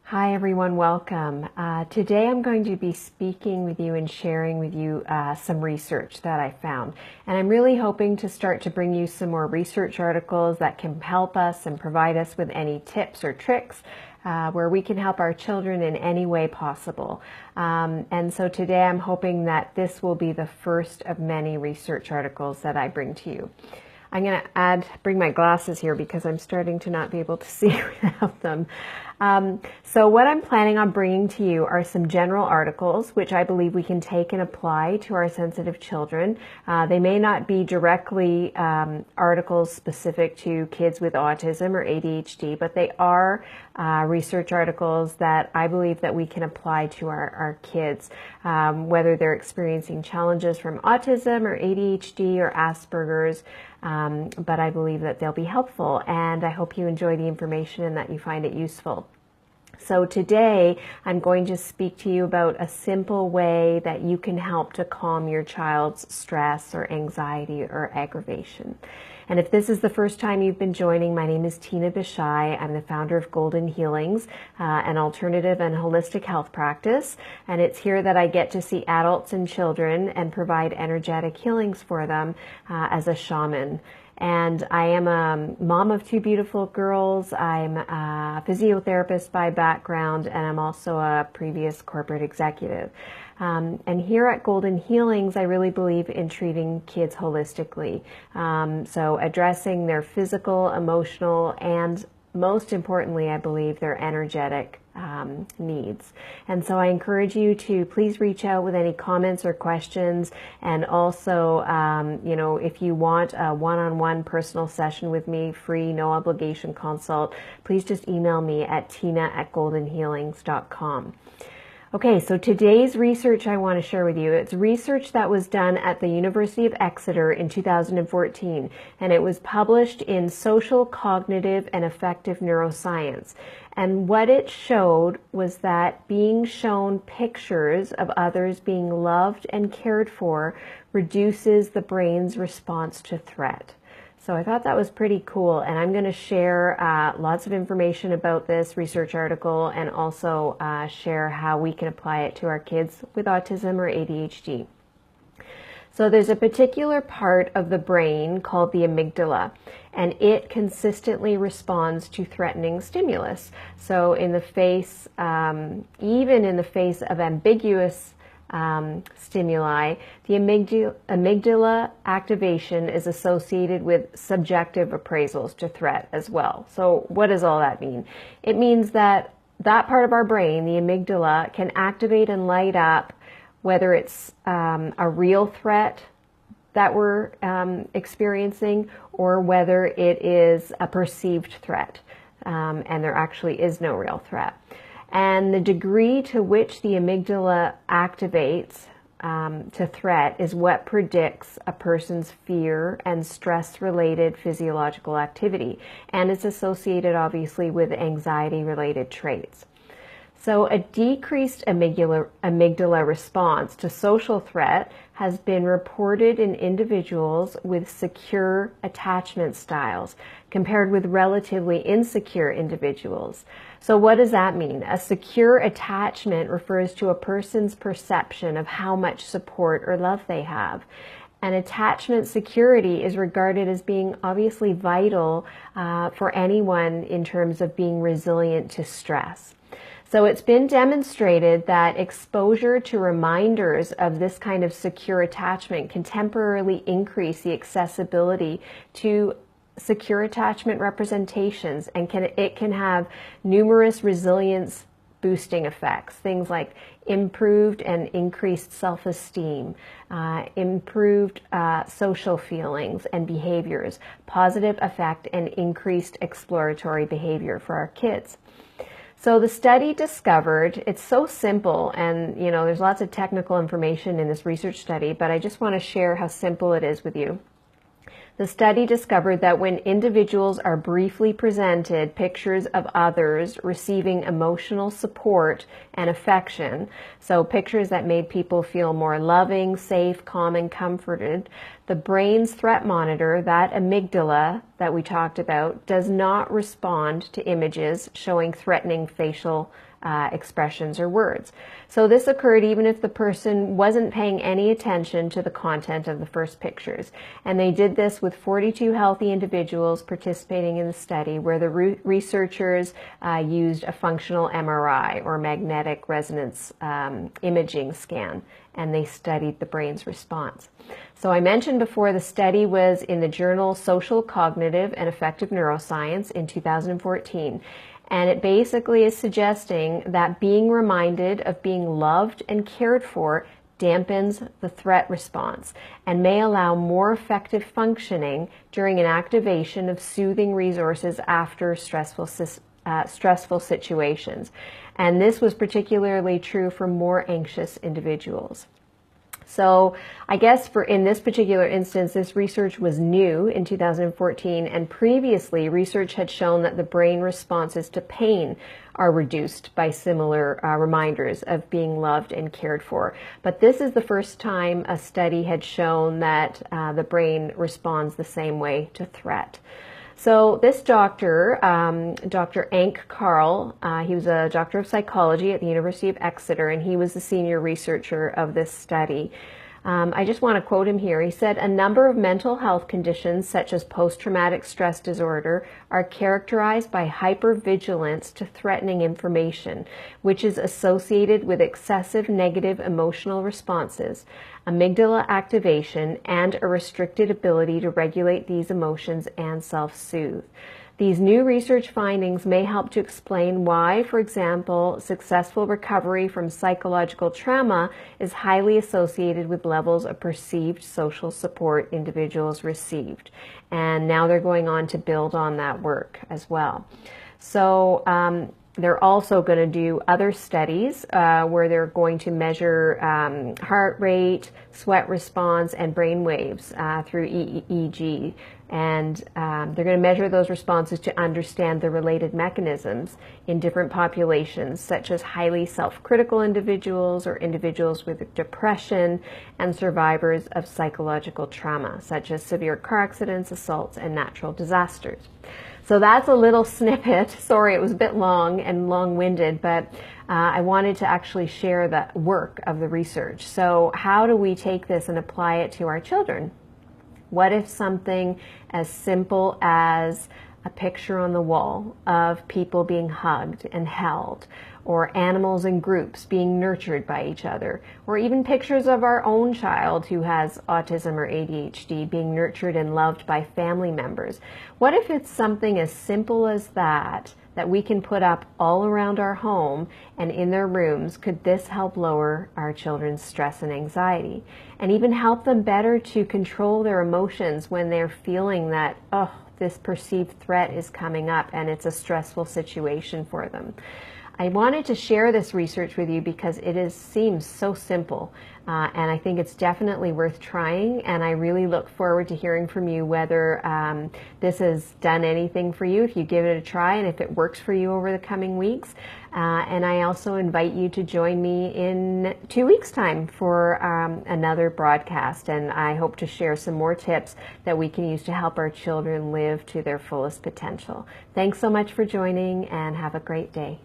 Hi everyone, welcome. Today I'm going to be speaking with you and sharing with you some research that I found. And I'm really hoping to start to bring you some more research articles that can help us and provide us with any tips or tricks where we can help our children in any way possible. And so today I'm hoping that this will be the first of many research articles that I bring to you. I'm going to bring my glasses here because I'm starting to not be able to see without them. So what I'm planning on bringing to you are some general articles, which I believe we can take and apply to our sensitive children. They may not be directly articles specific to kids with autism or ADHD, but they are research articles that I believe that we can apply to our kids, whether they're experiencing challenges from autism or ADHD or Asperger's. But I believe that they'll be helpful, and I hope you enjoy the information and that you find it useful. So today I'm going to speak to you about a simple way that you can help to calm your child's stress or anxiety or aggravation. And if this is the first time you've been joining, my name is Tina Bishai. I'm the founder of Golden Healings, an alternative and holistic health practice. And it's here that I get to see adults and children and provide energetic healings for them as a shaman. And I am a mom of two beautiful girls. I'm a physiotherapist by background, and I'm also a previous corporate executive. And here at Golden Healings, I really believe in treating kids holistically. So addressing their physical, emotional, and most importantly, I believe their energetic needs. And so I encourage you to please reach out with any comments or questions. And also, if you want a one-on-one personal session with me, free, no obligation consult, please just email me at tina@goldenhealings.com. Okay, so today's research I want to share with you, it's research that was done at the University of Exeter in 2014, and it was published in Social, Cognitive, and Affective Neuroscience. And what it showed was that being shown pictures of others being loved and cared for reduces the brain's response to threat. So I thought that was pretty cool, and I'm going to share lots of information about this research article and also share how we can apply it to our kids with autism or ADHD. So there's a particular part of the brain called the amygdala, and it consistently responds to threatening stimulus. So in the face, even in the face of ambiguous stimuli, the amygdala activation is associated with subjective appraisals to threat as well. So what does all that mean? It means that that part of our brain, the amygdala, can activate and light up whether it's a real threat that we're experiencing or whether it is a perceived threat, and there actually is no real threat. And the degree to which the amygdala activates to threat is what predicts a person's fear and stress-related physiological activity. And it's associated, obviously, with anxiety-related traits. So a decreased amygdala response to social threat has been reported in individuals with secure attachment styles compared with relatively insecure individuals. So what does that mean? A secure attachment refers to a person's perception of how much support or love they have. And attachment security is regarded as being obviously vital for anyone in terms of being resilient to stress. So it's been demonstrated that exposure to reminders of this kind of secure attachment can temporarily increase the accessibility to secure attachment representations, and it can have numerous resilience boosting effects, things like improved and increased self-esteem, improved social feelings and behaviors, positive effect, and increased exploratory behavior for our kids. So the study discovered, it's so simple, and there's lots of technical information in this research study, but I just want to share how simple it is with you. The study discovered that when individuals are briefly presented pictures of others receiving emotional support and affection, so pictures that made people feel more loving, safe, calm, and comforted, the brain's threat monitor, that amygdala that we talked about, does not respond to images showing threatening facial expressions or words. So this occurred even if the person wasn't paying any attention to the content of the first pictures. And they did this with 42 healthy individuals participating in the study, where the researchers used a functional MRI, or magnetic resonance imaging scan, and they studied the brain's response. So I mentioned before, the study was in the journal Social, Cognitive, and Affective Neuroscience in 2014. And it basically is suggesting that being reminded of being loved and cared for dampens the threat response and may allow more effective functioning during an activation of soothing resources after stressful situations. And this was particularly true for more anxious individuals. So I guess in this particular instance, this research was new in 2014, and previously research had shown that the brain responses to pain are reduced by similar reminders of being loved and cared for. But this is the first time a study had shown that the brain responds the same way to threat. So this doctor, Dr. Ank Karl, he was a doctor of psychology at the University of Exeter, and he was the senior researcher of this study. I just want to quote him here. He said, "A number of mental health conditions, such as post-traumatic stress disorder, are characterized by hypervigilance to threatening information, which is associated with excessive negative emotional responses, amygdala activation, and a restricted ability to regulate these emotions and self-soothe. These new research findings may help to explain why, for example, successful recovery from psychological trauma is highly associated with levels of perceived social support individuals received." And now they're going on to build on that work as well. So they're also going to do other studies where they're going to measure heart rate, sweat response, and brain waves through EEG. And they're going to measure those responses to understand the related mechanisms in different populations, such as highly self-critical individuals or individuals with depression and survivors of psychological trauma, such as severe car accidents, assaults, and natural disasters. So that's a little snippet. Sorry, it was a bit long and long-winded, but I wanted to actually share the work of the research. So how do we take this and apply it to our children? What if something as simple as a picture on the wall of people being hugged and held, or animals in groups being nurtured by each other, or even pictures of our own child who has autism or ADHD being nurtured and loved by family members? What if it's something as simple as that we can put up all around our home and in their rooms? Could this help lower our children's stress and anxiety, and even help them better to control their emotions when they're feeling that, oh, this perceived threat is coming up and it's a stressful situation for them? I wanted to share this research with you because it seems so simple, and I think it's definitely worth trying, and I really look forward to hearing from you whether this has done anything for you, if you give it a try, and if it works for you over the coming weeks. And I also invite you to join me in 2 weeks' time for another broadcast, and I hope to share some more tips that we can use to help our children live to their fullest potential. Thanks so much for joining, and have a great day.